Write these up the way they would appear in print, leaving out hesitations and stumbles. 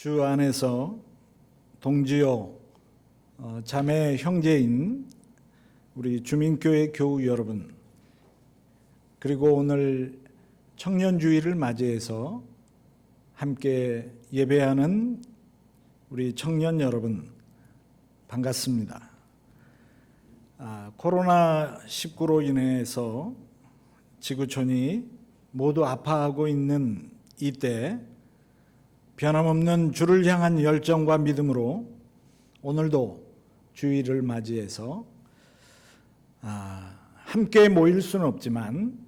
주 안에서 동지요 자매 형제인 우리 주민교회 교우 여러분, 그리고 오늘 청년주일을 맞이해서 함께 예배하는 우리 청년 여러분, 반갑습니다. 코로나19로 인해서 지구촌이 모두 아파하고 있는 이때 변함없는 주를 향한 열정과 믿음으로 오늘도 주일을 맞이해서 함께 모일 수는 없지만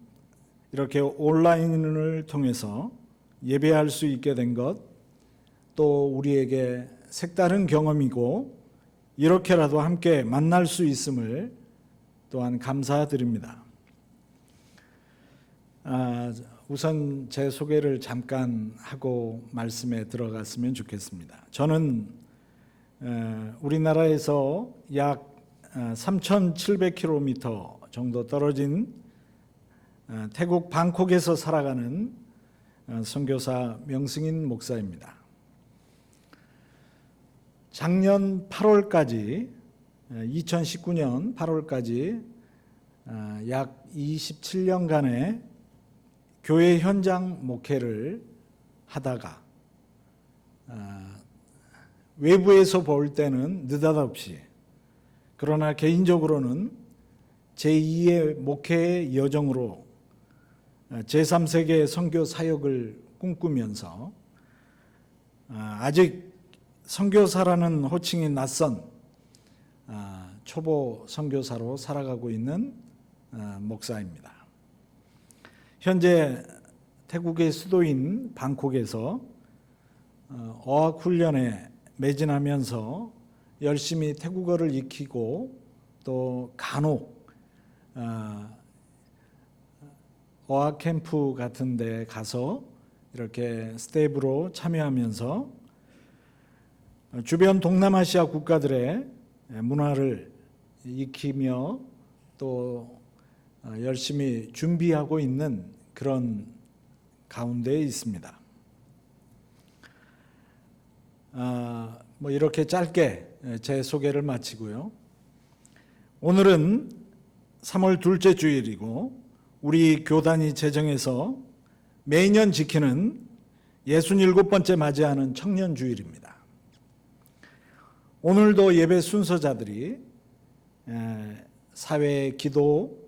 이렇게 온라인을 통해서 예배할 수 있게 된 것, 또 우리에게 색다른 경험이고 이렇게라도 함께 만날 수 있음을 또한 감사드립니다. 우선 제 소개를 잠깐 하고 말씀에 들어갔으면 좋겠습니다. 저는 우리나라에서 약 3,700km 정도 떨어진 태국 방콕에서 살아가는 선교사 명승인 목사입니다. 작년 8월까지 2019년 8월까지 약 27년간의 교회 현장 목회를 하다가 외부에서 볼 때는 느닷없이, 그러나 개인적으로는 제2의 목회의 여정으로 제3세계 선교 사역을 꿈꾸면서 아직 선교사라는 호칭이 낯선 초보 선교사로 살아가고 있는 목사입니다. 현재 태국의 수도인 방콕에서 어학훈련에 매진하면서 열심히 태국어를 익히고 또 간혹 어학 캠프 같은 데 가서 이렇게 스텝으로 참여하면서 주변 동남아시아 국가들의 문화를 익히며 또 열심히 준비하고 있는 그런 가운데에 있습니다. 이렇게 짧게 제 소개를 마치고요. 오늘은 3월 둘째 주일이고 우리 교단이 제정해서 매년 지키는 67번째 맞이하는 청년주일입니다. 오늘도 예배 순서자들이 사회 기도,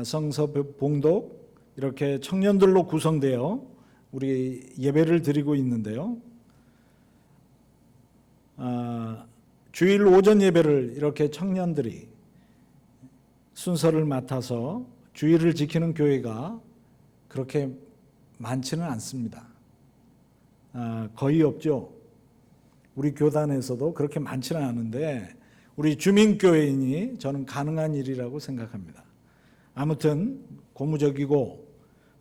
성서 봉독 이렇게 청년들로 구성되어 우리 예배를 드리고 있는데요. 주일 오전 예배를 이렇게 청년들이 순서를 맡아서 주일을 지키는 교회가 그렇게 많지는 않습니다. 거의 없죠. 우리 교단에서도 그렇게 많지는 않은데 우리 주민교회인이 저는 가능한 일이라고 생각합니다. 아무튼 고무적이고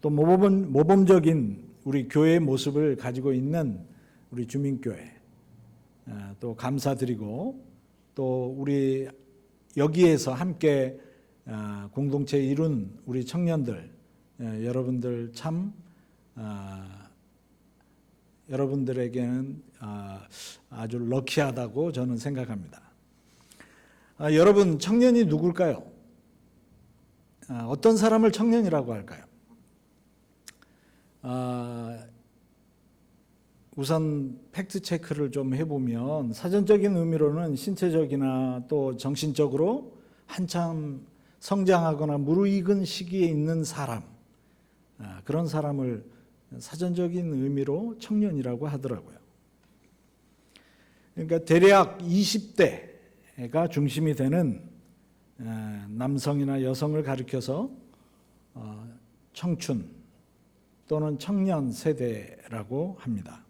또 모범적인 우리 교회의 모습을 가지고 있는 우리 주민교회 또 감사드리고, 또 우리 여기에서 함께 공동체 이룬 우리 청년들 여러분들 참 여러분들에게는 아주 럭키하다고 저는 생각합니다. 여러분, 청년이 누굴까요? 어떤 사람을 청년이라고 할까요? 우선 팩트 체크를 좀 해보면 사전적인 의미로는 신체적이나 또 정신적으로 한참 성장하거나 무르익은 시기에 있는 사람, 그런 사람을 사전적인 의미로 청년이라고 하더라고요. 그러니까 대략 20대가 중심이 되는 남성이나 여성을 가리켜서 청춘 또는 청년 세대라고 합니다.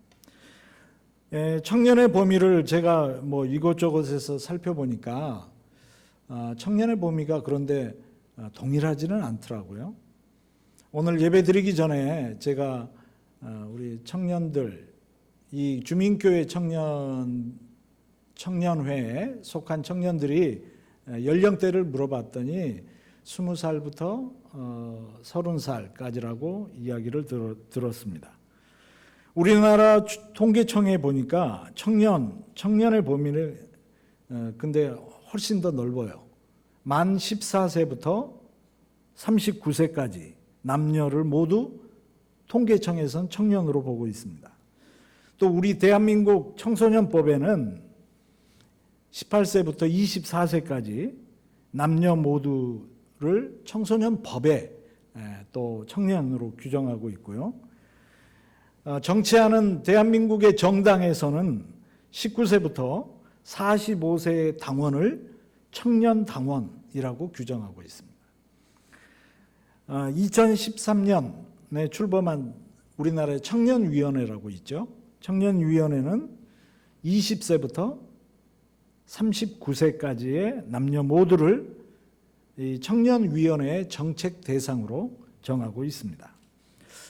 청년의 범위를 제가 이곳저곳에서 살펴보니까 청년의 범위가 그런데 동일하지는 않더라고요. 오늘 예배 드리기 전에 제가 우리 청년들, 이 주민교회 청년회에 속한 청년들이 연령대를 물어봤더니 20살부터 30살까지라고 이야기를 들었습니다. 우리나라 통계청에 보니까 청년의 범위를 근데 훨씬 더 넓어요. 만 14세부터 39세까지 남녀를 모두 통계청에서는 청년으로 보고 있습니다. 또 우리 대한민국 청소년법에는 18세부터 24세까지 남녀 모두를 청소년법에 또 청년으로 규정하고 있고요. 정치하는 대한민국의 정당에서는 19세부터 45세의 당원을 청년 당원이라고 규정하고 있습니다. 2013년에 출범한 우리나라의 청년위원회라고 있죠. 청년위원회는 20세부터 39세까지의 남녀 모두를 이 청년위원회의 정책 대상으로 정하고 있습니다.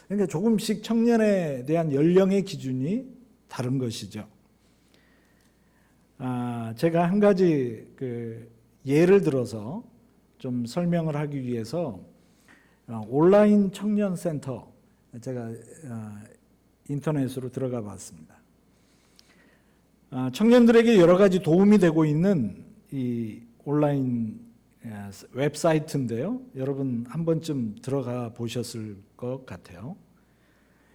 그러니까 조금씩 청년에 대한 연령의 기준이 다른 것이죠. 제가 한 가지 예를 들어서 좀 설명을 하기 위해서 온라인 청년센터 제가 인터넷으로 들어가 봤습니다. 청년들에게 여러 가지 도움이 되고 있는 이 온라인 웹사이트인데요. 여러분 한 번쯤 들어가 보셨을 것 같아요.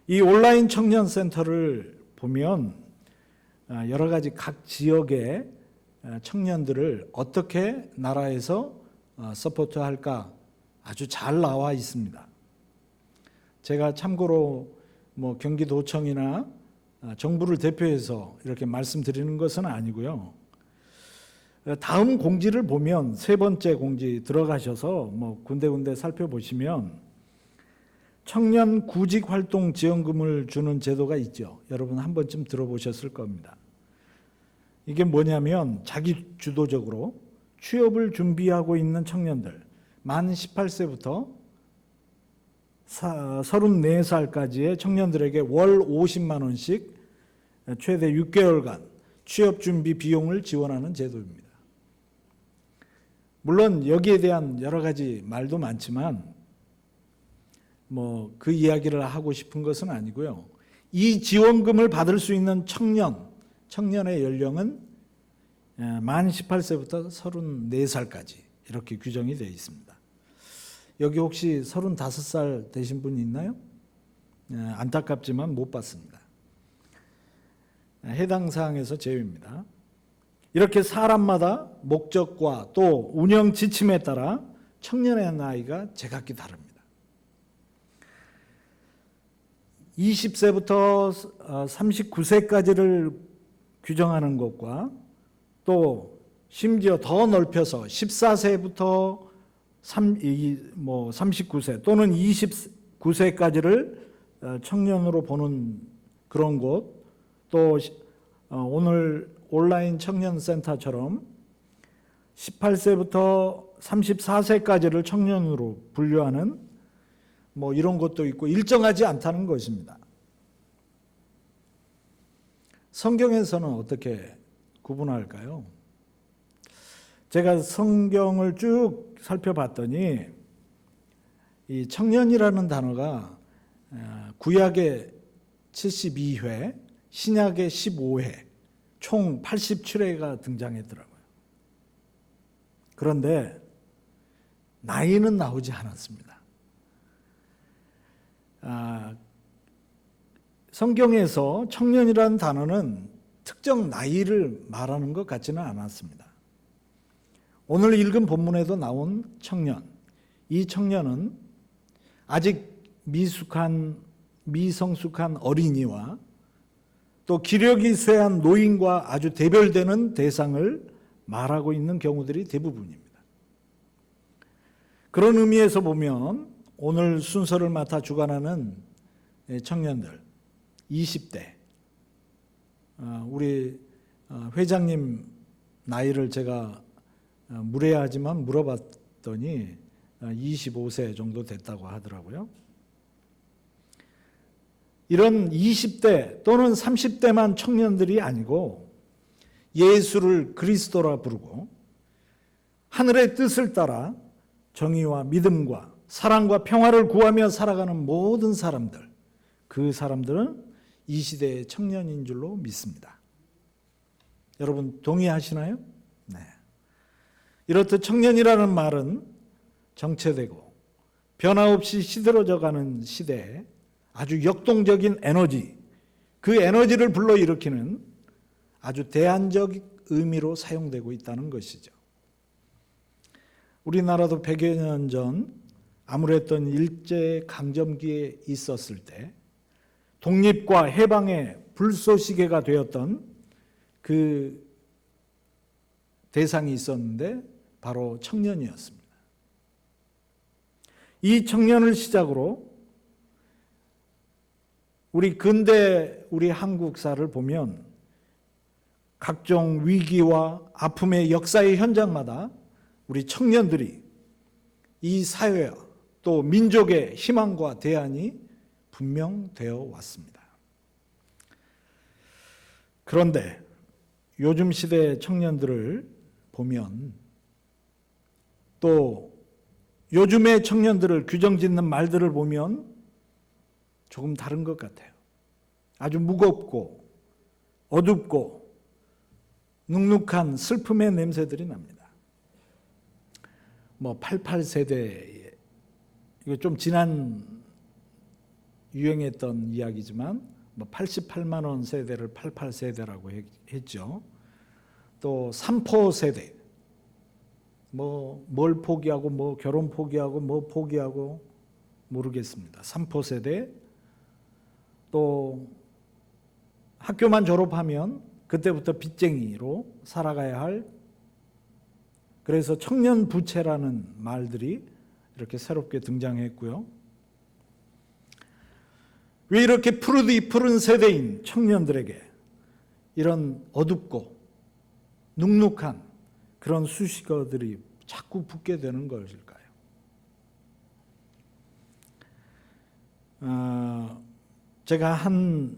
이 온라인 청년센터를 보면 여러 가지 각 지역의 청년들을 어떻게 나라에서 서포트할까 아주 잘 나와 있습니다. 제가 참고로 경기도청이나 정부를 대표해서 이렇게 말씀드리는 것은 아니고요. 다음 공지를 보면 세 번째 공지 들어가셔서 군데군데 살펴보시면 청년 구직 활동 지원금을 주는 제도가 있죠. 여러분 한 번쯤 들어보셨을 겁니다. 이게 뭐냐면 자기 주도적으로 취업을 준비하고 있는 청년들 만 18세부터 34살까지의 청년들에게 월 50만 원씩 최대 6개월간 취업 준비 비용을 지원하는 제도입니다. 물론 여기에 대한 여러 가지 말도 많지만 그 이야기를 하고 싶은 것은 아니고요. 이 지원금을 받을 수 있는 청년의 연령은 만 18세부터 34살까지 이렇게 규정이 되어 있습니다. 여기 혹시 35살 되신 분이 있나요? 안타깝지만 못 봤습니다. 해당 사항에서 제외입니다. 이렇게 사람마다 목적과 또 운영 지침에 따라 청년의 나이가 제각기 다릅니다. 20세부터 39세까지를 규정하는 것과 또 심지어 더 넓혀서 14세부터 39세 또는 29세까지를 청년으로 보는 그런 곳, 또 오늘 온라인 청년센터처럼 18세부터 34세까지를 청년으로 분류하는 이런 것도 있고 일정하지 않다는 것입니다. 성경에서는 어떻게 구분할까요? 제가 성경을 쭉 살펴봤더니 이 청년이라는 단어가 구약의 72회, 신약의 15회, 총 87회가 등장했더라고요. 그런데 나이는 나오지 않았습니다. 성경에서 청년이라는 단어는 특정 나이를 말하는 것 같지는 않았습니다. 오늘 읽은 본문에도 나온 청년, 이 청년은 아직 미성숙한 어린이와 또 기력이 쇠한 노인과 아주 대별되는 대상을 말하고 있는 경우들이 대부분입니다. 그런 의미에서 보면 오늘 순서를 맡아 주관하는 청년들 20대 우리 회장님 나이를 제가 무례하지만 물어봤더니 25세 정도 됐다고 하더라고요. 이런 20대 또는 30대만 청년들이 아니고 예수를 그리스도라 부르고 하늘의 뜻을 따라 정의와 믿음과 사랑과 평화를 구하며 살아가는 모든 사람들, 그 사람들은 이 시대의 청년인 줄로 믿습니다. 여러분 동의하시나요? 네. 이렇듯 청년이라는 말은 정체되고 변화없이 시들어져가는 시대에 아주 역동적인 에너지, 그 에너지를 불러일으키는 아주 대안적 의미로 사용되고 있다는 것이죠. 우리나라도 100여 년 전 아무랬던 일제강점기에 있었을 때 독립과 해방의 불쏘시개가 되었던 그 대상이 있었는데 바로 청년이었습니다. 이 청년을 시작으로 우리 근대 우리 한국사를 보면 각종 위기와 아픔의 역사의 현장마다 우리 청년들이 이 사회와 또 민족의 희망과 대안이 분명되어 왔습니다. 그런데 요즘 시대의 청년들을 보면 또 요즘의 청년들을 규정짓는 말들을 보면 조금 다른 것 같아요. 아주 무겁고 어둡고 눅눅한 슬픔의 냄새들이 납니다. 88세대, 이거 좀 지난 유행했던 이야기지만 88만 원 세대를 88세대라고 했죠. 또 3포 세대, 뭘 포기하고 결혼 포기하고 포기하고 모르겠습니다. 3포 세대, 또 학교만 졸업하면 그때부터 빚쟁이로 살아가야 할, 그래서 청년 부채라는 말들이 이렇게 새롭게 등장했고요. 왜 이렇게 푸른 세대인 청년들에게 이런 어둡고 눅눅한 그런 수식어들이 자꾸 붙게 되는 것일까요? 제가 한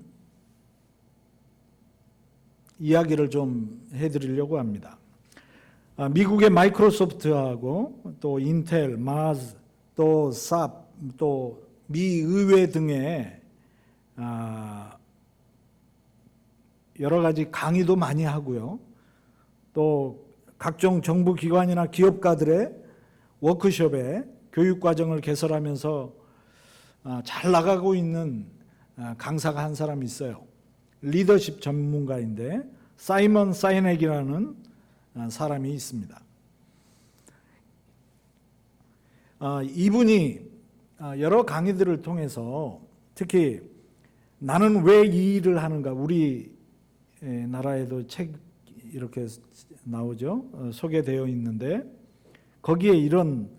이야기를 좀 해드리려고 합니다. 미국의 마이크로소프트하고 또 인텔, 마즈, 또 삽, 또 미 의회 등의 여러 가지 강의도 많이 하고요. 또 각종 정부 기관이나 기업가들의 워크숍에 교육과정을 개설하면서 잘 나가고 있는 강사가 한 사람이 있어요. 리더십 전문가인데 사이먼 사이넥이라는 사람이 있습니다. 이분이 여러 강의들을 통해서 특히 나는 왜 이 일을 하는가, 우리 나라에도 책 이렇게 나오죠. 소개되어 있는데 거기에 이런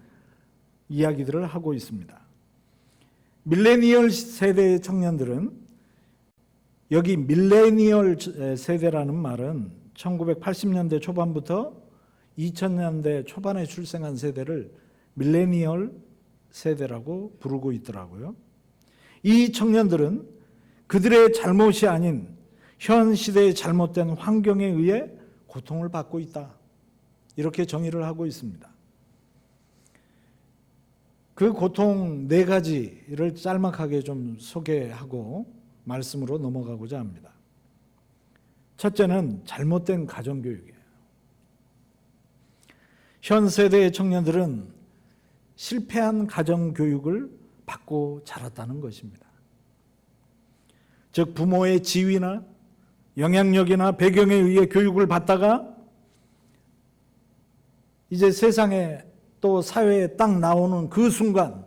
이야기들을 하고 있습니다. 밀레니얼 세대의 청년들은, 여기 밀레니얼 세대라는 말은 1980년대 초반부터 2000년대 초반에 출생한 세대를 밀레니얼 세대라고 부르고 있더라고요. 이 청년들은 그들의 잘못이 아닌 현 시대의 잘못된 환경에 의해 고통을 받고 있다, 이렇게 정의를 하고 있습니다. 그 고통 4가지를 짤막하게 좀 소개하고 말씀으로 넘어가고자 합니다. 첫째는 잘못된 가정교육이에요. 현 세대의 청년들은 실패한 가정교육을 받고 자랐다는 것입니다. 즉 부모의 지위나 영향력이나 배경에 의해 교육을 받다가 이제 세상에 또 사회에 딱 나오는 그 순간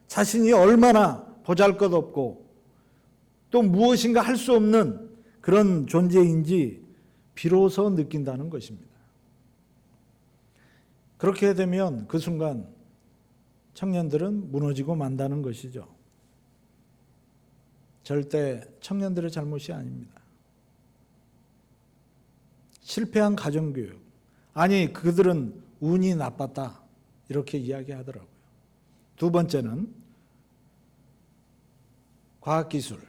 자신이 얼마나 보잘것없고 또 무엇인가 할 수 없는 그런 존재인지 비로소 느낀다는 것입니다. 그렇게 되면 그 순간 청년들은 무너지고 만다는 것이죠. 절대 청년들의 잘못이 아닙니다. 실패한 가정교육, 아니 그들은 운이 나빴다, 이렇게 이야기하더라고요. 두 번째는 과학기술.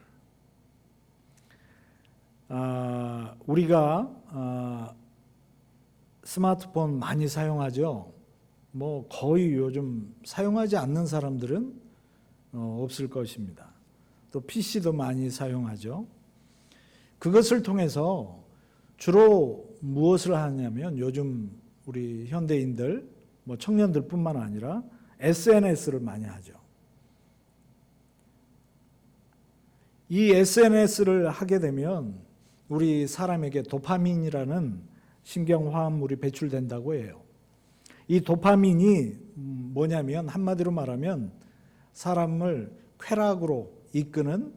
우리가 스마트폰 많이 사용하죠. 거의 요즘 사용하지 않는 사람들은 없을 것입니다. 또 PC도 많이 사용하죠. 그것을 통해서 주로 무엇을 하냐면 요즘 우리 현대인들, 뭐 청년들뿐만 아니라 SNS를 많이 하죠. 이 SNS를 하게 되면 우리 사람에게 도파민이라는 신경화합물이 배출된다고 해요. 이 도파민이 뭐냐면 한마디로 말하면 사람을 쾌락으로 이끄는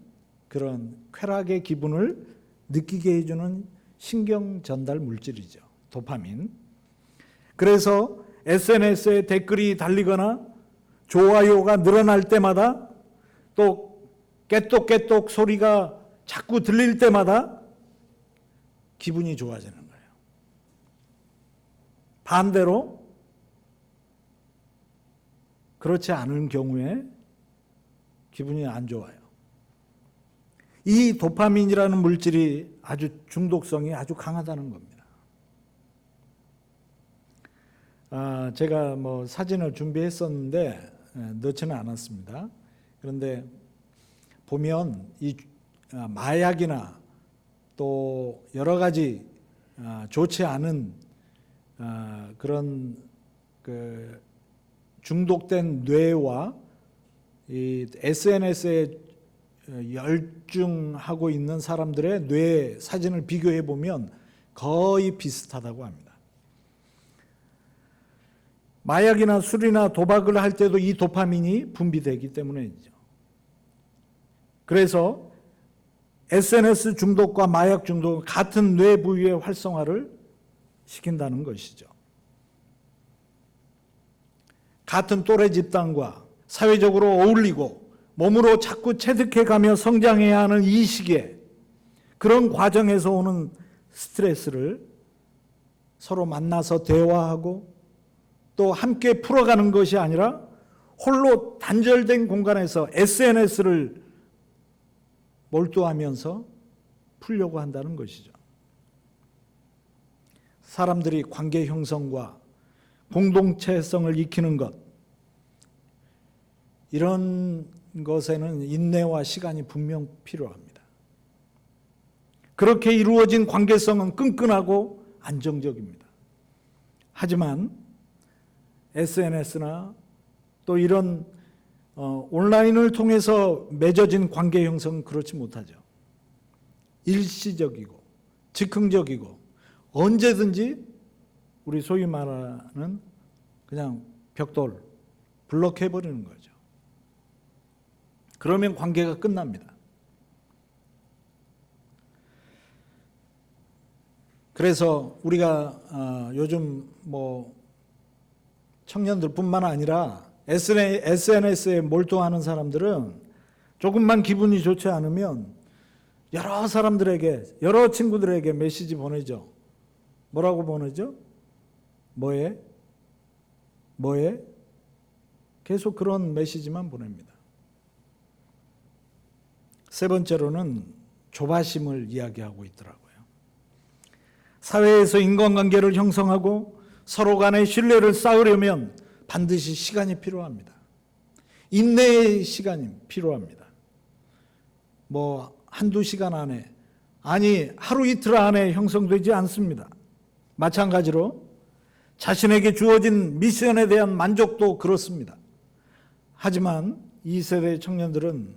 그런 쾌락의 기분을 느끼게 해주는 신경 전달 물질이죠. 도파민. 그래서 SNS에 댓글이 달리거나 좋아요가 늘어날 때마다 또 깨똑깨똑 소리가 자꾸 들릴 때마다 기분이 좋아지는 거예요. 반대로 그렇지 않은 경우에 기분이 안 좋아요. 이 도파민이라는 물질이 아주 중독성이 아주 강하다는 겁니다. 제가 뭐 사진을 준비했었는데 넣지는 않았습니다. 그런데 보면 이 마약이나 또 여러 가지 좋지 않은 그런 그 중독된 뇌와 이 SNS에 열중하고 있는 사람들의 뇌 사진을 비교해 보면 거의 비슷하다고 합니다. 마약이나 술이나 도박을 할 때도 이 도파민이 분비되기 때문이죠. 그래서 SNS 중독과 마약 중독은 같은 뇌 부위의 활성화를 시킨다는 것이죠. 같은 또래 집단과 사회적으로 어울리고 몸으로 자꾸 체득해가며 성장해야 하는 이 시기에 그런 과정에서 오는 스트레스를 서로 만나서 대화하고 또 함께 풀어가는 것이 아니라 홀로 단절된 공간에서 SNS를 몰두하면서 풀려고 한다는 것이죠. 사람들이 관계 형성과 공동체성을 익히는 것, 이런 것에는 인내와 시간이 분명 필요합니다. 그렇게 이루어진 관계성은 끈끈하고 안정적입니다. 하지만 SNS나 또 이런 온라인을 통해서 맺어진 관계 형성은 그렇지 못하죠. 일시적이고 즉흥적이고 언제든지 우리 소위 말하는 그냥 벽돌, 블럭해버리는 거죠. 그러면 관계가 끝납니다. 그래서 우리가 요즘 뭐 청년들뿐만 아니라 SNS에 몰두하는 사람들은 조금만 기분이 좋지 않으면 여러 사람들에게, 여러 친구들에게 메시지 보내죠. 뭐라고 보내죠? 뭐해? 뭐해? 계속 그런 메시지만 보냅니다. 세 번째로는 조바심을 이야기하고 있더라고요. 사회에서 인간관계를 형성하고 서로 간의 신뢰를 쌓으려면 반드시 시간이 필요합니다. 인내의 시간이 필요합니다. 뭐 한두 시간 안에, 아니 하루 이틀 안에 형성되지 않습니다. 마찬가지로 자신에게 주어진 미션에 대한 만족도 그렇습니다. 하지만 이 세대의 청년들은,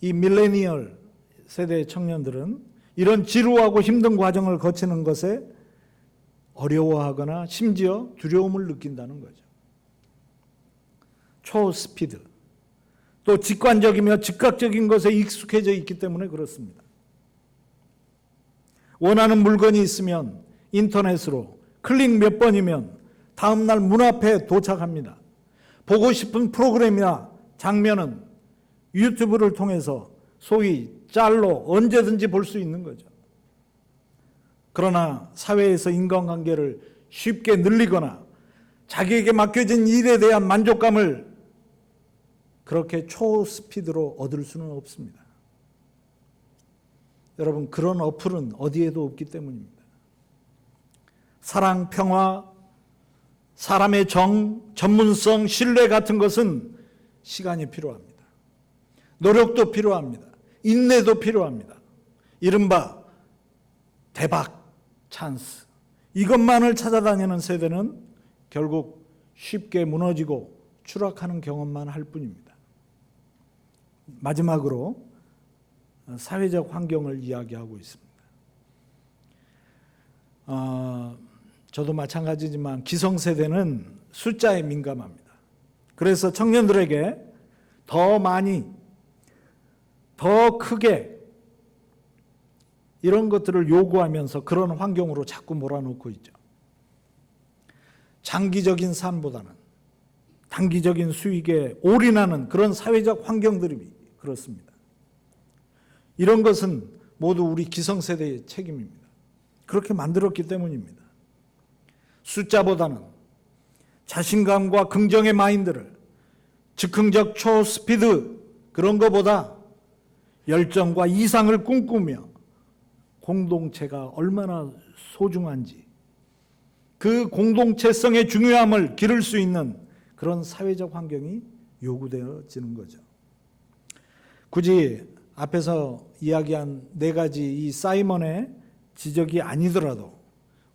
이 밀레니얼 세대의 청년들은 이런 지루하고 힘든 과정을 거치는 것에 어려워하거나 심지어 두려움을 느낀다는 거죠. 초스피드, 또 직관적이며 즉각적인 것에 익숙해져 있기 때문에 그렇습니다. 원하는 물건이 있으면 인터넷으로 클릭 몇 번이면 다음날 문 앞에 도착합니다. 보고 싶은 프로그램이나 장면은 유튜브를 통해서 소위 짤로 언제든지 볼 수 있는 거죠. 그러나 사회에서 인간관계를 쉽게 늘리거나 자기에게 맡겨진 일에 대한 만족감을 그렇게 초스피드로 얻을 수는 없습니다. 여러분, 그런 어플은 어디에도 없기 때문입니다. 사랑, 평화, 사람의 정, 전문성, 신뢰 같은 것은 시간이 필요합니다. 노력도 필요합니다. 인내도 필요합니다. 이른바 대박, 찬스, 이것만을 찾아다니는 세대는 결국 쉽게 무너지고 추락하는 경험만 할 뿐입니다. 마지막으로 사회적 환경을 이야기하고 있습니다. 저도 마찬가지지만 기성세대는 숫자에 민감합니다. 그래서 청년들에게 더 많이, 더 크게 이런 것들을 요구하면서 그런 환경으로 자꾸 몰아넣고 있죠. 장기적인 삶보다는 단기적인 수익에 올인하는 그런 사회적 환경들이 그렇습니다. 이런 것은 모두 우리 기성세대의 책임입니다. 그렇게 만들었기 때문입니다. 숫자보다는 자신감과 긍정의 마인드를, 즉흥적 초스피드 그런 것보다 열정과 이상을 꿈꾸며 공동체가 얼마나 소중한지, 그 공동체성의 중요함을 기를 수 있는 그런 사회적 환경이 요구되어지는 거죠. 굳이 앞에서 이야기한 네 가지 이 사이먼의 지적이 아니더라도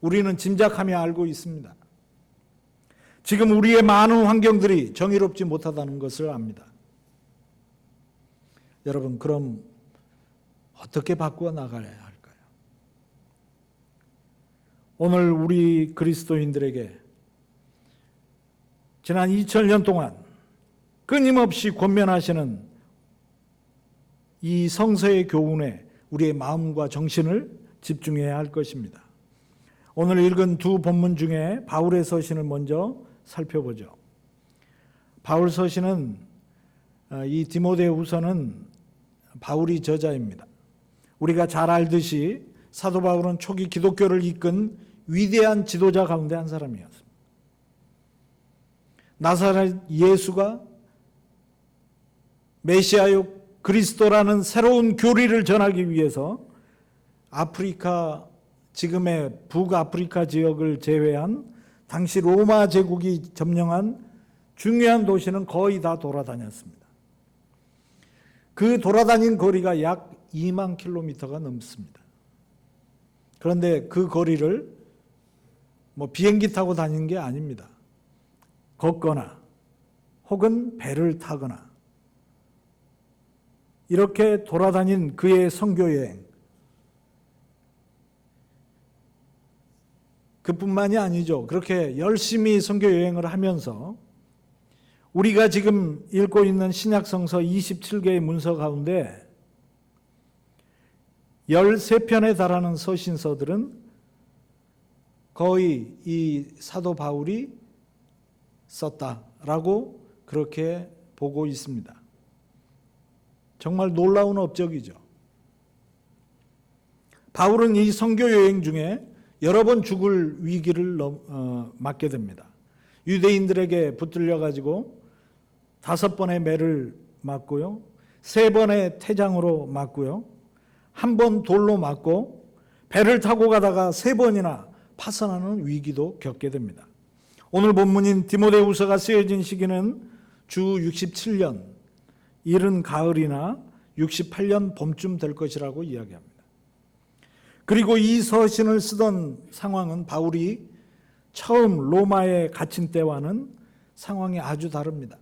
우리는 짐작하며 알고 있습니다. 지금 우리의 많은 환경들이 정의롭지 못하다는 것을 압니다. 여러분, 그럼 어떻게 바꾸어 나가야 할까요? 오늘 우리 그리스도인들에게 지난 2000년 동안 끊임없이 권면하시는 이 성서의 교훈에 우리의 마음과 정신을 집중해야 할 것입니다. 오늘 읽은 두 본문 중에 바울의 서신을 먼저 살펴보죠. 바울 서신은 이 디모데후서는 바울이 저자입니다. 우리가 잘 알듯이 사도 바울은 초기 기독교를 이끈 위대한 지도자 가운데 한 사람이었습니다. 나사렛 예수가 메시아요 그리스도라는 새로운 교리를 전하기 위해서 아프리카, 지금의 북아프리카 지역을 제외한 당시 로마 제국이 점령한 중요한 도시는 거의 다 돌아다녔습니다. 그 돌아다닌 거리가 약 2만 킬로미터가 넘습니다. 그런데 그 거리를 비행기 타고 다니는 게 아닙니다. 걷거나 혹은 배를 타거나 이렇게 돌아다닌 그의 선교여행, 그뿐만이 아니죠. 그렇게 열심히 선교여행을 하면서 우리가 지금 읽고 있는 신약성서 27개의 문서 가운데 13편에 달하는 서신서들은 거의 이 사도 바울이 썼다라고 그렇게 보고 있습니다. 정말 놀라운 업적이죠. 바울은 이 선교 여행 중에 여러 번 죽을 위기를 맞게 됩니다. 유대인들에게 붙들려 가지고 5번의 매를 맞고요, 3번의 태장으로 맞고요, 1번 돌로 맞고 배를 타고 가다가 3번이나 파산하는 위기도 겪게 됩니다. 오늘 본문인 디모데후서가 쓰여진 시기는 주 67년 이른 가을이나 68년 봄쯤 될 것이라고 이야기합니다. 그리고 이 서신을 쓰던 상황은 바울이 처음 로마에 갇힌 때와는 상황이 아주 다릅니다.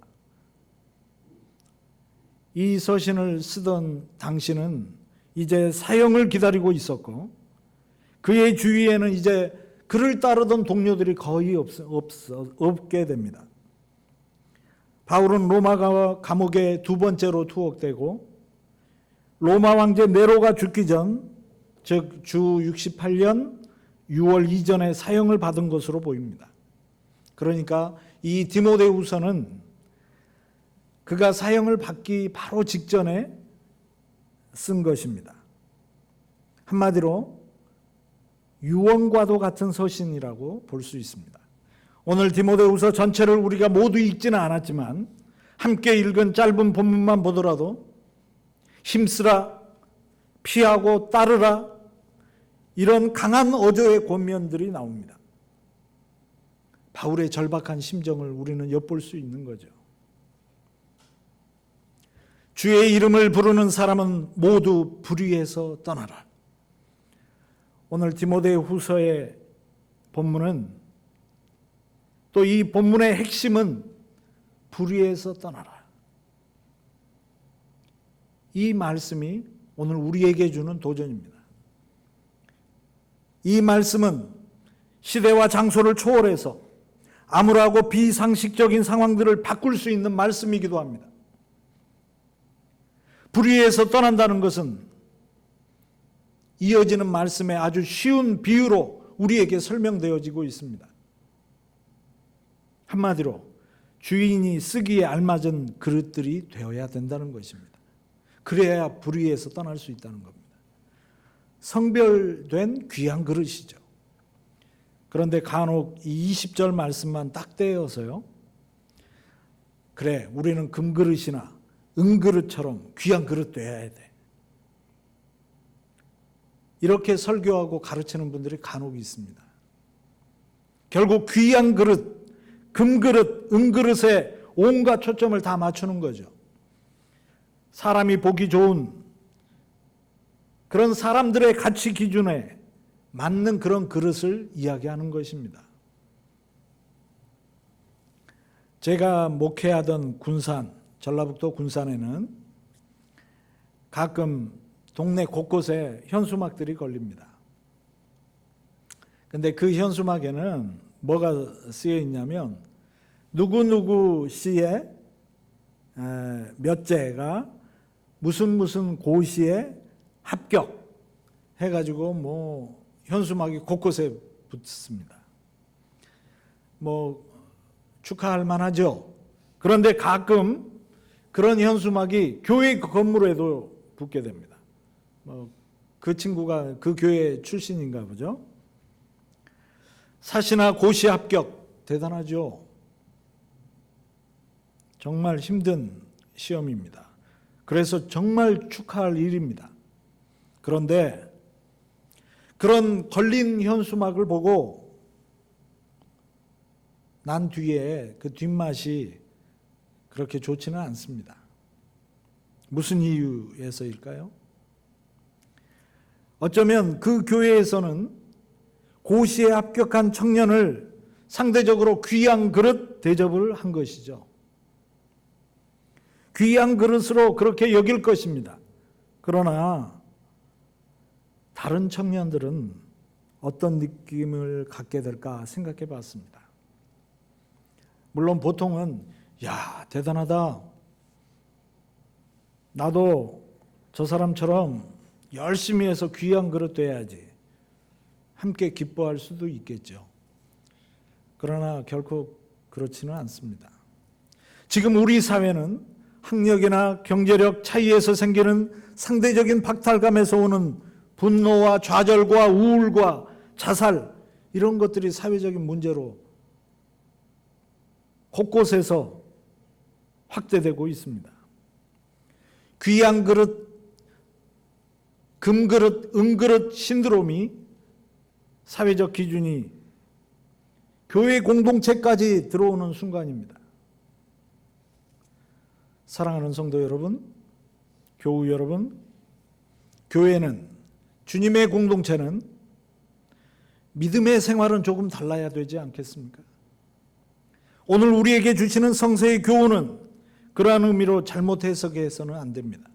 이 서신을 쓰던 당시는 이제 사형을 기다리고 있었고 그의 주위에는 이제 그를 따르던 동료들이 거의 없게 됩니다. 바울은 로마 감옥에 2번째로 투옥되고 로마 황제 네로가 죽기 전, 즉 주 68년 6월 이전에 사형을 받은 것으로 보입니다. 그러니까 이 디모데후서는 그가 사형을 받기 바로 직전에 쓴 것입니다. 한마디로 유언과도 같은 서신이라고 볼 수 있습니다. 오늘 디모데후서 전체를 우리가 모두 읽지는 않았지만 함께 읽은 짧은 본문만 보더라도 힘쓰라, 피하고 따르라, 이런 강한 어조의 권면들이 나옵니다. 바울의 절박한 심정을 우리는 엿볼 수 있는 거죠. 주의 이름을 부르는 사람은 모두 불의해서 떠나라. 오늘 디모데 후서의 본문은, 또 이 본문의 핵심은 불의에서 떠나라. 이 말씀이 오늘 우리에게 주는 도전입니다. 이 말씀은 시대와 장소를 초월해서 암울하고 비상식적인 상황들을 바꿀 수 있는 말씀이기도 합니다. 불의에서 떠난다는 것은 이어지는 말씀에 아주 쉬운 비유로 우리에게 설명되어지고 있습니다. 한마디로 주인이 쓰기에 알맞은 그릇들이 되어야 된다는 것입니다. 그래야 불의에서 떠날 수 있다는 겁니다. 성별된 귀한 그릇이죠. 그런데 간혹 이 20절 말씀만 딱 떼어서요, 그래, 우리는 금그릇이나 은그릇처럼 귀한 그릇 돼야 돼, 이렇게 설교하고 가르치는 분들이 간혹 있습니다. 결국 귀한 그릇, 금그릇, 은그릇에 온갖 초점을 다 맞추는 거죠. 사람이 보기 좋은 그런 사람들의 가치 기준에 맞는 그런 그릇을 이야기하는 것입니다. 제가 목회하던 군산, 전라북도 군산에는 가끔 동네 곳곳에 현수막들이 걸립니다. 근데 그 현수막에는 뭐가 쓰여 있냐면, 누구누구 씨의 몇째가 무슨 고시에 합격 해가지고 뭐 현수막이 곳곳에 붙습니다. 뭐 축하할 만하죠. 그런데 가끔 그런 현수막이 교회 건물에도 붙게 됩니다. 뭐 그 친구가 그 교회 출신인가 보죠. 사시나 고시 합격, 대단하죠. 정말 힘든 시험입니다. 그래서 정말 축하할 일입니다. 그런데 그런 걸린 현수막을 보고 난 뒤에 그 뒷맛이 그렇게 좋지는 않습니다. 무슨 이유에서일까요? 어쩌면 그 교회에서는 고시에 합격한 청년을 상대적으로 귀한 그릇 대접을 한 것이죠. 귀한 그릇으로 그렇게 여길 것입니다. 그러나 다른 청년들은 어떤 느낌을 갖게 될까 생각해 봤습니다. 물론 보통은 야, 대단하다, 나도 저 사람처럼 열심히 해서 귀한 그릇 돼야지, 함께 기뻐할 수도 있겠죠. 그러나 결코 그렇지는 않습니다. 지금 우리 사회는 학력이나 경제력 차이에서 생기는 상대적인 박탈감에서 오는 분노와 좌절과 우울과 자살, 이런 것들이 사회적인 문제로 곳곳에서 확대되고 있습니다. 귀한 그릇, 금그릇, 은그릇 신드롬이 사회적 기준이 교회 공동체까지 들어오는 순간입니다. 사랑하는 성도 여러분, 교우 여러분, 교회는, 주님의 공동체는 믿음의 생활은 조금 달라야 되지 않겠습니까? 오늘 우리에게 주시는 성서의 교훈은 그러한 의미로 잘못 해석해서는 안 됩니다.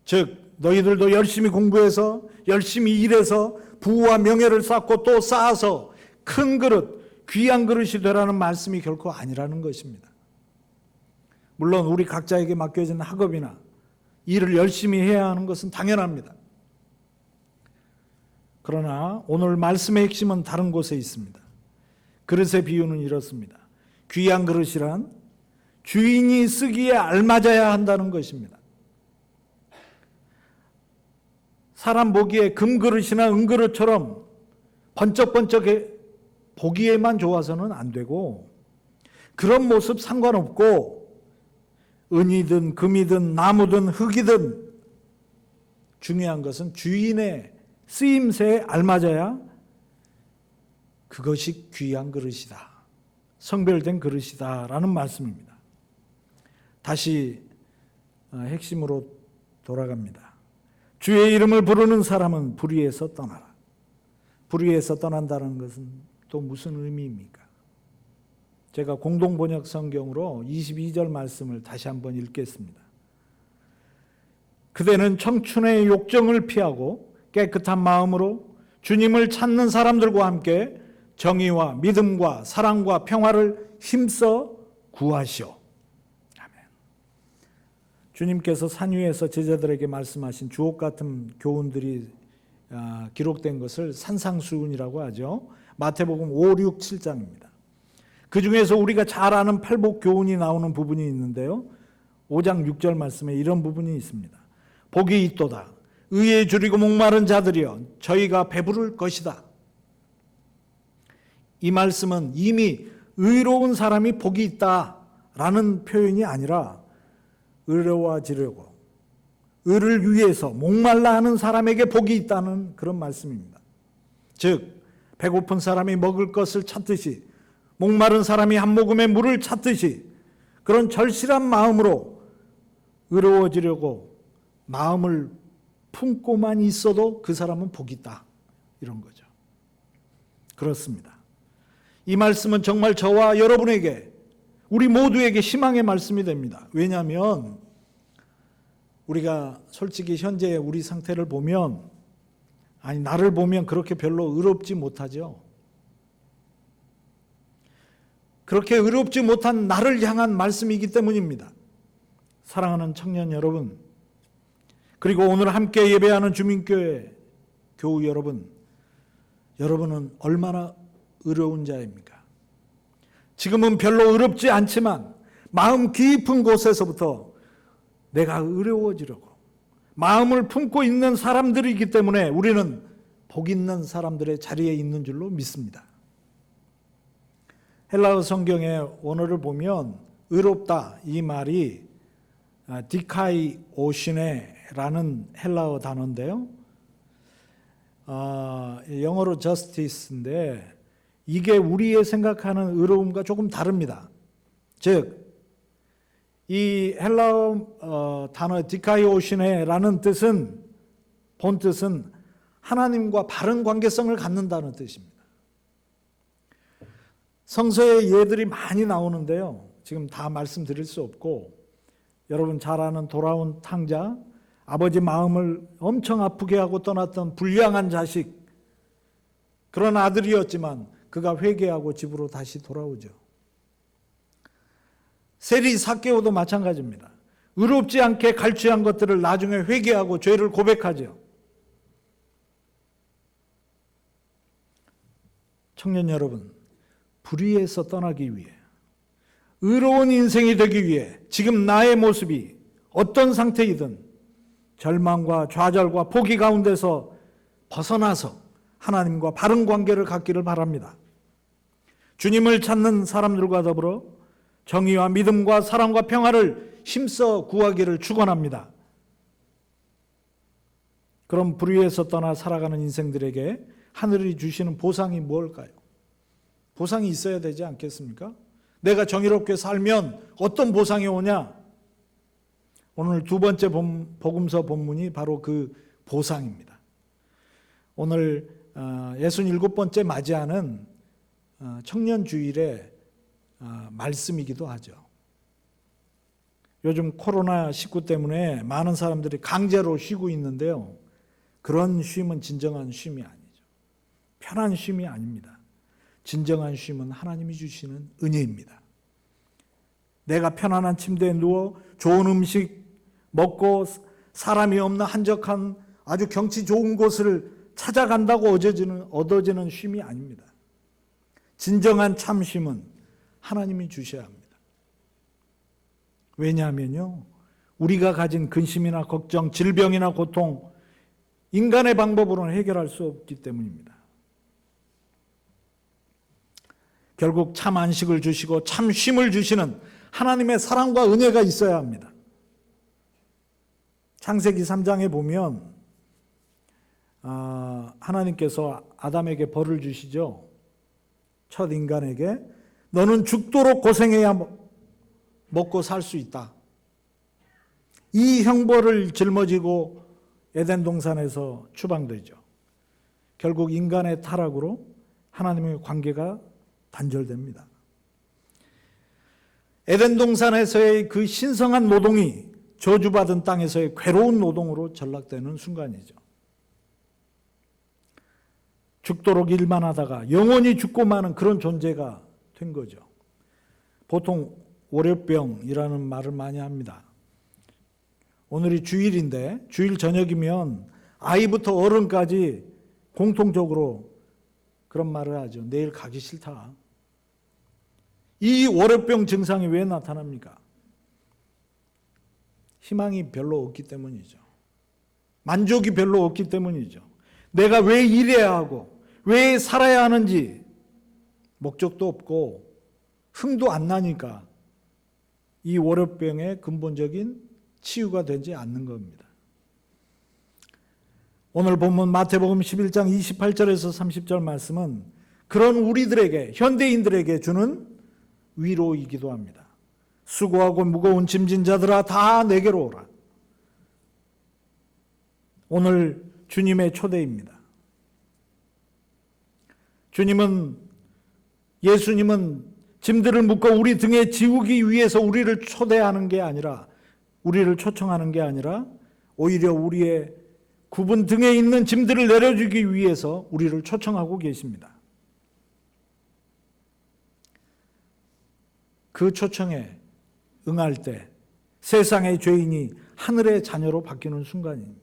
즉, 너희들도 열심히 공부해서 열심히 일해서 부와 명예를 쌓고 또 쌓아서 큰 그릇, 귀한 그릇이 되라는 말씀이 결코 아니라는 것입니다. 물론 우리 각자에게 맡겨진 학업이나 일을 열심히 해야 하는 것은 당연합니다. 그러나 오늘 말씀의 핵심은 다른 곳에 있습니다. 그릇의 비유는 이렇습니다. 귀한 그릇이란 주인이 쓰기에 알맞아야 한다는 것입니다. 사람 보기에 금그릇이나 은그릇처럼 번쩍번쩍 보기에만 좋아서는 안 되고, 그런 모습 상관없고 은이든 금이든 나무든 흙이든 중요한 것은 주인의 쓰임새에 알맞아야 그것이 귀한 그릇이다, 성별된 그릇이다 라는 말씀입니다. 다시 핵심으로 돌아갑니다. 주의 이름을 부르는 사람은 불의에서 떠나라. 불의에서 떠난다는 것은 또 무슨 의미입니까? 제가 공동번역 성경으로 22절 말씀을 다시 한번 읽겠습니다. 그대는 청춘의 욕정을 피하고 깨끗한 마음으로 주님을 찾는 사람들과 함께 정의와 믿음과 사랑과 평화를 힘써 구하시오. 아멘. 주님께서 산 위에서 제자들에게 말씀하신 주옥 같은 교훈들이 기록된 것을 산상수훈이라고 하죠. 마태복음 5, 6, 7장입니다. 그 중에서 우리가 잘 아는 팔복 교훈이 나오는 부분이 있는데요. 5장 6절 말씀에 이런 부분이 있습니다. 복이 있도다. 의에 줄이고 목마른 자들이여 저희가 배부를 것이다. 이 말씀은 이미 의로운 사람이 복이 있다라는 표현이 아니라 의로워지려고 의를 위해서 목말라 하는 사람에게 복이 있다는 그런 말씀입니다. 즉 배고픈 사람이 먹을 것을 찾듯이 목마른 사람이 한 모금의 물을 찾듯이 그런 절실한 마음으로 의로워지려고 마음을 품고만 있어도 그 사람은 복이 있다. 이런 거죠. 그렇습니다. 이 말씀은 정말 저와 여러분에게 우리 모두에게 희망의 말씀이 됩니다. 왜냐하면 우리가 솔직히 현재 우리 상태를 보면 나를 보면 그렇게 별로 의롭지 못하죠. 그렇게 의롭지 못한 나를 향한 말씀이기 때문입니다. 사랑하는 청년 여러분, 그리고 오늘 함께 예배하는 주민교회 교우 여러분, 여러분은 얼마나 의로운 자입니까? 지금은 별로 의롭지 않지만 마음 깊은 곳에서부터 내가 의로워지려고 마음을 품고 있는 사람들이기 때문에 우리는 복 있는 사람들의 자리에 있는 줄로 믿습니다. 헬라어 성경의 원어를 보면 의롭다 이 말이 디카이오시네라는 헬라어 단어인데요. 영어로 justice인데 이게 우리의 생각하는 의로움과 조금 다릅니다. 즉, 이 헬라어 단어 디카이오시네라는 뜻은 본뜻은 하나님과 바른 관계성을 갖는다는 뜻입니다. 성서에 예들이 많이 나오는데요. 지금 다 말씀드릴 수 없고 여러분 잘 아는 돌아온 탕자, 아버지 마음을 엄청 아프게 하고 떠났던 불량한 자식, 그런 아들이었지만 그가 회개하고 집으로 다시 돌아오죠. 세리 삭개오도 마찬가지입니다. 의롭지 않게 갈취한 것들을 나중에 회개하고 죄를 고백하죠. 청년 여러분, 불의에서 떠나기 위해 의로운 인생이 되기 위해 지금 나의 모습이 어떤 상태이든 절망과 좌절과 포기 가운데서 벗어나서 하나님과 바른 관계를 갖기를 바랍니다. 주님을 찾는 사람들과 더불어 정의와 믿음과 사랑과 평화를 힘써 구하기를 축원합니다. 그럼 불의에서 떠나 살아가는 인생들에게 하늘이 주시는 보상이 무엇일까요? 보상이 있어야 되지 않겠습니까? 내가 정의롭게 살면 어떤 보상이 오냐? 오늘 두 번째 복음서 본문이 바로 그 보상입니다. 오늘 67번째 맞이하는 청년주일의 말씀이기도 하죠. 요즘 코로나19 때문에 많은 사람들이 강제로 쉬고 있는데요. 그런 쉼은 진정한 쉼이 아니죠. 편한 쉼이 아닙니다. 진정한 쉼은 하나님이 주시는 은혜입니다. 내가 편안한 침대에 누워 좋은 음식 먹고 사람이 없는 한적한 아주 경치 좋은 곳을 찾아간다고 얻어지는 쉼이 아닙니다. 진정한 참 쉼은 하나님이 주셔야 합니다. 왜냐하면요, 우리가 가진 근심이나 걱정, 질병이나 고통, 인간의 방법으로는 해결할 수 없기 때문입니다. 결국 참 안식을 주시고 참 쉼을 주시는 하나님의 사랑과 은혜가 있어야 합니다. 창세기 3장에 보면 하나님께서 아담에게 벌을 주시죠. 첫 인간에게 너는 죽도록 고생해야 먹고 살 수 있다. 이 형벌을 짊어지고 에덴 동산에서 추방되죠. 결국 인간의 타락으로 하나님의 관계가 단절됩니다. 에덴 동산에서의 그 신성한 노동이 저주받은 땅에서의 괴로운 노동으로 전락되는 순간이죠. 죽도록 일만 하다가 영원히 죽고 마는 그런 존재가 된 거죠. 보통 월요병이라는 말을 많이 합니다. 오늘이 주일인데 주일 저녁이면 아이부터 어른까지 공통적으로 그런 말을 하죠. 내일 가기 싫다. 이 월요병 증상이 왜 나타납니까? 희망이 별로 없기 때문이죠. 만족이 별로 없기 때문이죠. 내가 왜 일해야 하고 왜 살아야 하는지 목적도 없고 흥도 안 나니까 이 월요병의 근본적인 치유가 되지 않는 겁니다. 오늘 본문 마태복음 11장 28절에서 30절 말씀은 그런 우리들에게, 현대인들에게 주는 위로이기도 합니다. 수고하고 무거운 짐진 자들아 다 내게로 오라. 오늘 주님의 초대입니다. 예수님은 짐들을 묶어 우리 등에 지우기 위해서 우리를 초대하는 게 아니라, 우리를 초청하는 게 아니라 오히려 우리의 굽은 등에 있는 짐들을 내려주기 위해서 우리를 초청하고 계십니다. 그 초청에 응할 때 세상의 죄인이 하늘의 자녀로 바뀌는 순간입니다.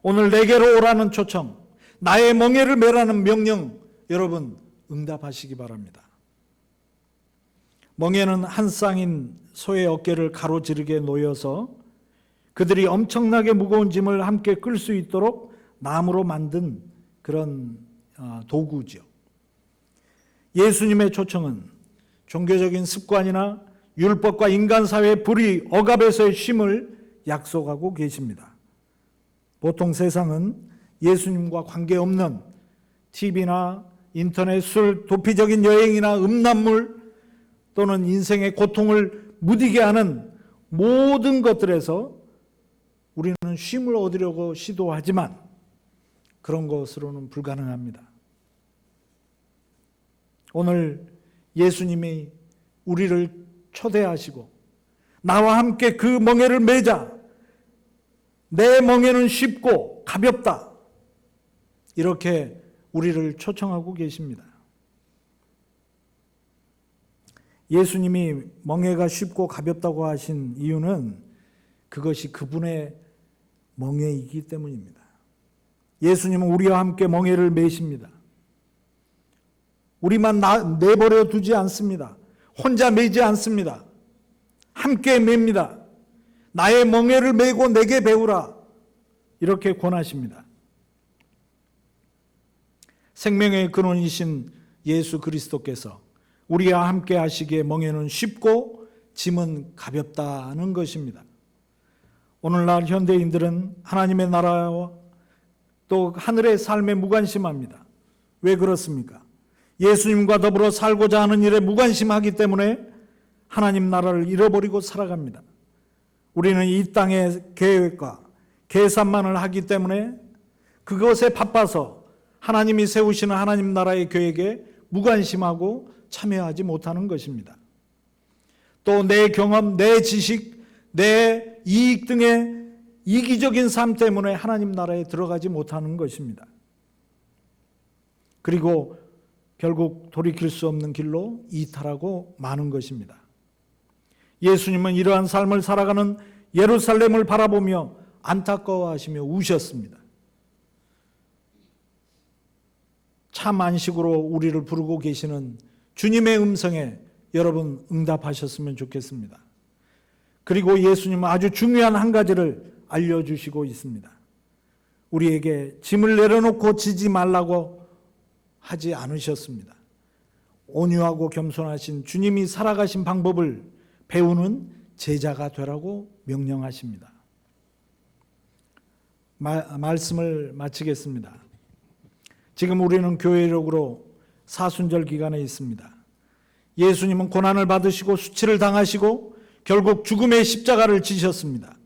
오늘 내게로 오라는 초청, 나의 멍에를 메라는 명령, 여러분 응답하시기 바랍니다. 멍에는 한 쌍인 소의 어깨를 가로지르게 놓여서 그들이 엄청나게 무거운 짐을 함께 끌 수 있도록 나무로 만든 그런 도구죠. 예수님의 초청은 종교적인 습관이나 율법과 인간사회의 불의, 억압에서의 쉼을 약속하고 계십니다. 보통 세상은 예수님과 관계없는 TV나 인터넷, 술, 도피적인 여행이나 음란물 또는 인생의 고통을 무디게 하는 모든 것들에서 우리는 쉼을 얻으려고 시도하지만 그런 것으로는 불가능합니다. 오늘 예수님이 우리를 초대하시고 나와 함께 그 멍에를 메자. 내 멍에는 쉽고 가볍다. 이렇게 우리를 초청하고 계십니다. 예수님이 멍에가 쉽고 가볍다고 하신 이유는 그것이 그분의 멍에이기 때문입니다. 예수님은 우리와 함께 멍에를 메십니다. 우리만 내버려 두지 않습니다. 혼자 메지 않습니다. 함께 맵니다. 나의 멍에를 메고 내게 배우라. 이렇게 권하십니다. 생명의 근원이신 예수 그리스도께서 우리와 함께 하시기에 멍에는 쉽고 짐은 가볍다는 것입니다. 오늘날 현대인들은 하나님의 나라와 또 하늘의 삶에 무관심합니다. 왜 그렇습니까? 예수님과 더불어 살고자 하는 일에 무관심하기 때문에 하나님 나라를 잃어버리고 살아갑니다. 우리는 이 땅의 계획과 계산만을 하기 때문에 그것에 바빠서 하나님이 세우시는 하나님 나라의 계획에 무관심하고 참여하지 못하는 것입니다. 또 내 경험, 내 지식, 내 이익 등의 이기적인 삶 때문에 하나님 나라에 들어가지 못하는 것입니다. 그리고 결국 돌이킬 수 없는 길로 이탈하고 마는 것입니다. 예수님은 이러한 삶을 살아가는 예루살렘을 바라보며 안타까워하시며 우셨습니다. 참 안식으로 우리를 부르고 계시는 주님의 음성에 여러분 응답하셨으면 좋겠습니다. 그리고 예수님은 아주 중요한 한 가지를 알려주시고 있습니다. 우리에게 짐을 내려놓고 지지 말라고 하지 않으셨습니다. 온유하고 겸손하신 주님이 살아가신 방법을 배우는 제자가 되라고 명령하십니다. 말씀을 마치겠습니다. 지금 우리는 교회력으로 사순절 기간에 있습니다. 예수님은 고난을 받으시고 수치를 당하시고 결국 죽음의 십자가를 지셨습니다.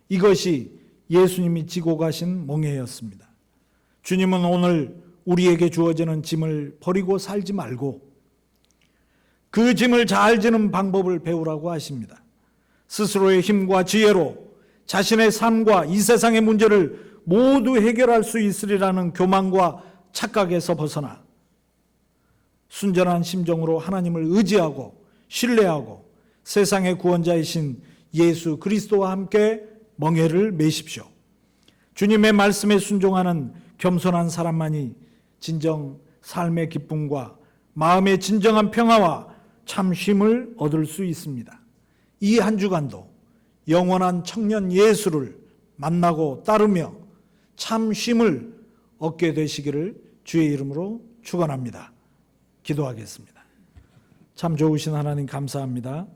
이것이 예수님이 지고 가신 멍에였습니다. 주님은 오늘 우리에게 주어지는 짐을 버리고 살지 말고 그 짐을 잘 지는 방법을 배우라고 하십니다. 스스로의 힘과 지혜로 자신의 삶과 이 세상의 문제를 모두 해결할 수 있으리라는 교만과 착각에서 벗어나 순전한 심정으로 하나님을 의지하고 신뢰하고 세상의 구원자이신 예수 그리스도와 함께 멍에를 메십시오. 주님의 말씀에 순종하는 겸손한 사람만이 진정 삶의 기쁨과 마음의 진정한 평화와 참 쉼을 얻을 수 있습니다. 이 한 주간도 영원한 청년 예수를 만나고 따르며 참 쉼을 얻게 되시기를 주의 이름으로 축원합니다. 기도하겠습니다. 참 좋으신 하나님 감사합니다.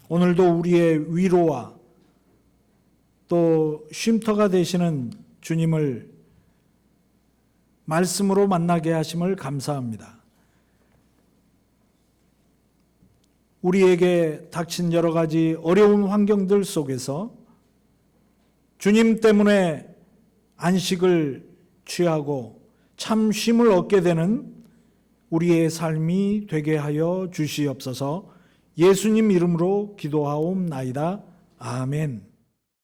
오늘도 우리의 위로와 또 쉼터가 되시는 주님을 말씀으로 만나게 하심을 감사합니다. 우리에게 닥친 여러 가지 어려운 환경들 속에서 주님 때문에 안식을 취하고 참 쉼을 얻게 되는 우리의 삶이 되게 하여 주시옵소서. 예수님 이름으로 기도하옵나이다. 아멘.